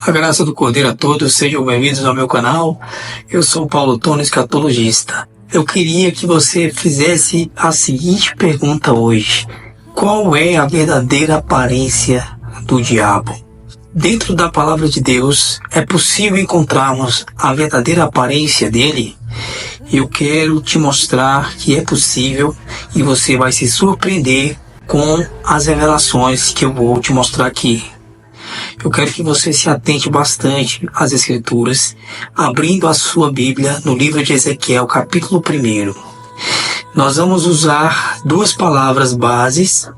A graça do Cordeiro a todos, sejam bem-vindos ao meu canal. Eu sou Paulo Tony, escatologista. Eu queria que você fizesse a seguinte pergunta hoje: qual é a verdadeira aparência do diabo? Dentro da palavra de Deus, é possível encontrarmos a verdadeira aparência dele? Eu quero te mostrar que é possível e você vai se surpreender com as revelações que eu vou te mostrar aqui. Eu quero que você se atente bastante às Escrituras, abrindo a sua Bíblia no livro de Ezequiel, capítulo 1. Nós vamos usar duas palavras bases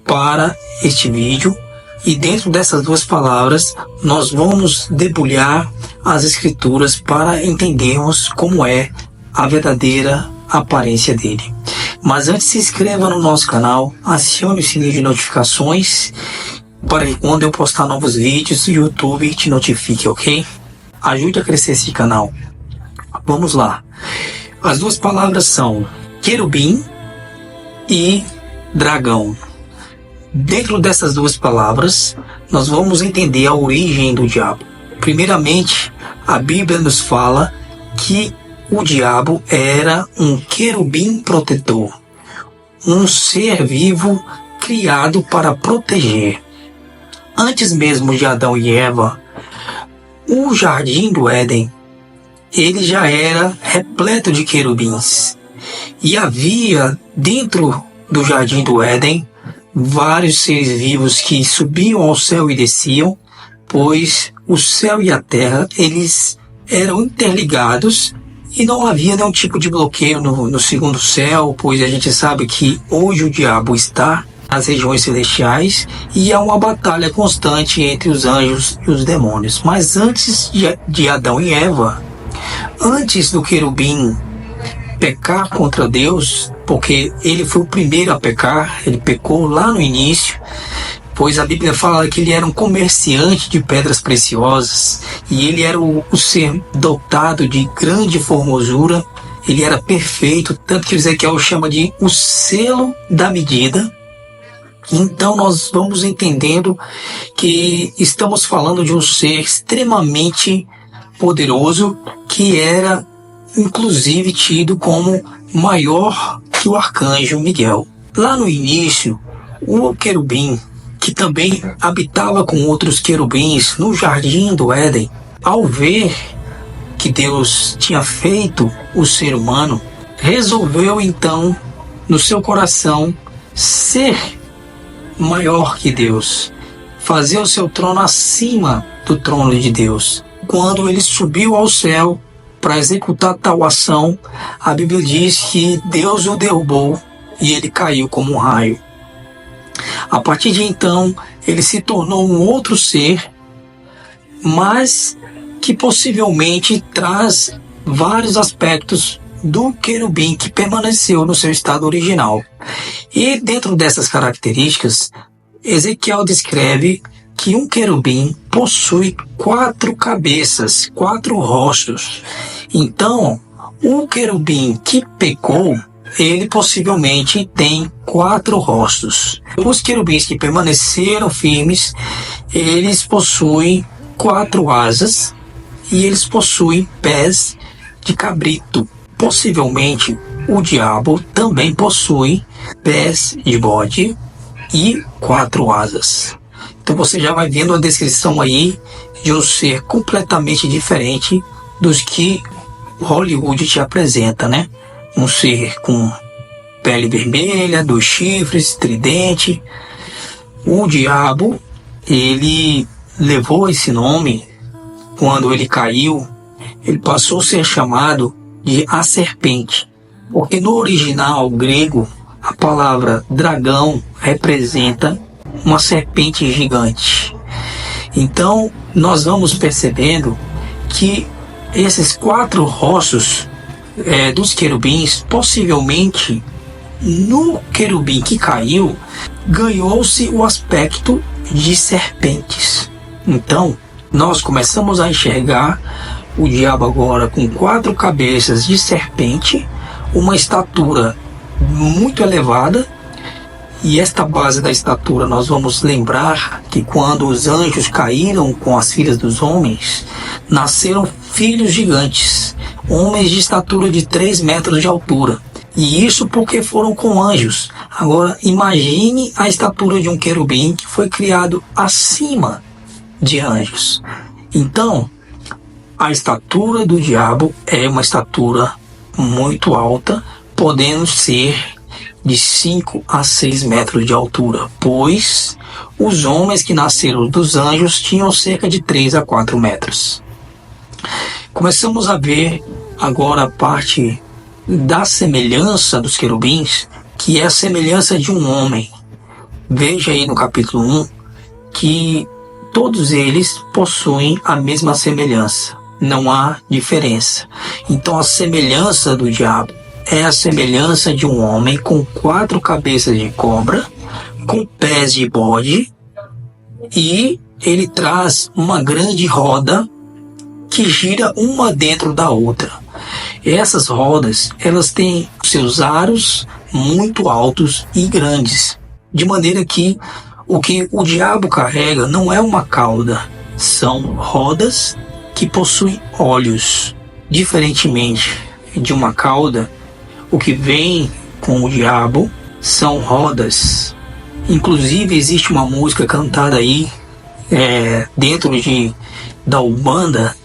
para este vídeo, e dentro dessas duas palavras nós vamos debulhar as Escrituras para entendermos como é a verdadeira aparência dele. Mas antes, se inscreva no nosso canal, acione o sininho de notificações para que quando eu postar novos vídeos, o YouTube te notifique, ok? Ajude a crescer esse canal. Vamos lá. As duas palavras são querubim e dragão. Dentro dessas duas palavras, nós vamos entender a origem do diabo. Primeiramente, a Bíblia nos fala que o diabo era um querubim protetor, um ser vivo criado para proteger. Antes mesmo de Adão e Eva, o jardim do Éden, ele já era repleto de querubins. E havia dentro do jardim do Éden vários seres vivos que subiam ao céu e desciam, pois o céu e a terra, eles eram interligados e não havia nenhum tipo de bloqueio no segundo céu, pois a gente sabe que hoje o diabo está nas regiões celestiais e há uma batalha constante entre os anjos e os demônios. Mas antes de Adão e Eva, antes do querubim pecar contra Deus, porque ele foi o primeiro a pecar, ele pecou lá no início, pois a Bíblia fala que ele era um comerciante de pedras preciosas e ele era o ser dotado de grande formosura, ele era perfeito, tanto que Ezequiel chama de o selo da medida. Então nós vamos entendendo que estamos falando de um ser extremamente poderoso, que era inclusive tido como maior que o arcanjo Miguel. Lá no início, o querubim, que também habitava com outros querubins no jardim do Éden, ao ver que Deus tinha feito o ser humano, resolveu então no seu coração ser maior que Deus, fazer o seu trono acima do trono de Deus. Quando ele subiu ao céu para executar tal ação, a Bíblia diz que Deus o derrubou e ele caiu como um raio. A partir de então, ele se tornou um outro ser, mas que possivelmente traz vários aspectos do querubim que permaneceu no seu estado original. E dentro dessas características, Ezequiel descreve que um querubim possui 4 cabeças, 4 rostos. Então, o querubim que pecou, ele possivelmente tem 4 rostos. Os querubins que permaneceram firmes, eles possuem 4 asas e eles possuem pés de cabrito. Possivelmente, o diabo também possui pés de bode e 4 asas. Então você já vai vendo a descrição aí de um ser completamente diferente dos que Hollywood te apresenta, né? Um ser com pele vermelha, 2 chifres, tridente. O diabo, ele levou esse nome quando ele caiu, ele passou a ser chamado de a serpente, porque no original grego a palavra dragão representa uma serpente gigante. Então nós vamos percebendo que esses 4 rostos dos querubins, possivelmente no querubim que caiu, ganhou-se o aspecto de serpentes. Então nós começamos a enxergar o diabo agora com 4 cabeças de serpente, uma estatura muito elevada E esta base da estatura, nós vamos lembrar que quando os anjos caíram com as filhas dos homens, nasceram filhos gigantes, homens de estatura de 3 metros de altura. E isso porque foram com anjos. Agora imagine a estatura de um querubim que foi criado acima de anjos. Então, a estatura do diabo é uma estatura muito alta, podendo ser de 5 a 6 metros de altura, pois os homens que nasceram dos anjos tinham cerca de 3 a 4 metros. Começamos a ver agora a parte da semelhança dos querubins, que é a semelhança de um homem. Veja aí no capítulo 1 que todos eles possuem a mesma semelhança, não há diferença. Então a semelhança do diabo é a semelhança de um homem com 4 cabeças de cobra, com pés de bode, e ele traz uma grande roda que gira uma dentro da outra. Essas rodas, elas têm seus aros muito altos e grandes, de maneira que o diabo carrega não é uma cauda, são rodas que possuem olhos. Diferentemente de uma cauda, o que vem com o diabo são rodas. Inclusive existe uma música cantada aí dentro da Umbanda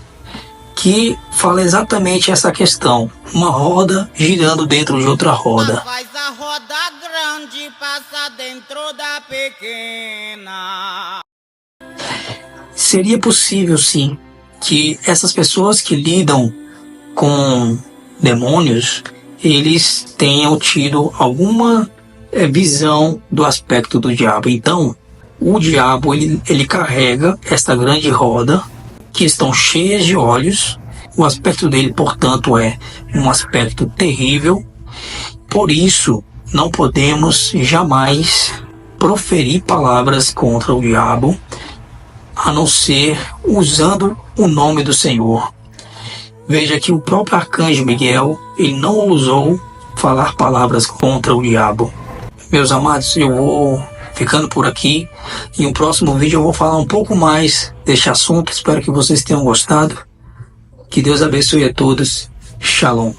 que fala exatamente essa questão. Uma roda girando dentro de outra roda. Faz a roda grande passa dentro da pequena. Seria possível sim que essas pessoas que lidam com demônios, eles tenham tido alguma visão do aspecto do diabo. Então, o diabo ele carrega esta grande roda que estão cheias de olhos. O aspecto dele, portanto, é um aspecto terrível. Por isso, não podemos jamais proferir palavras contra o diabo, a não ser usando o nome do Senhor. Veja que o próprio arcanjo Miguel, ele não ousou falar palavras contra o diabo. Meus amados, eu vou ficando por aqui. Em um próximo vídeo eu vou falar um pouco mais deste assunto. Espero que vocês tenham gostado. Que Deus abençoe a todos. Shalom.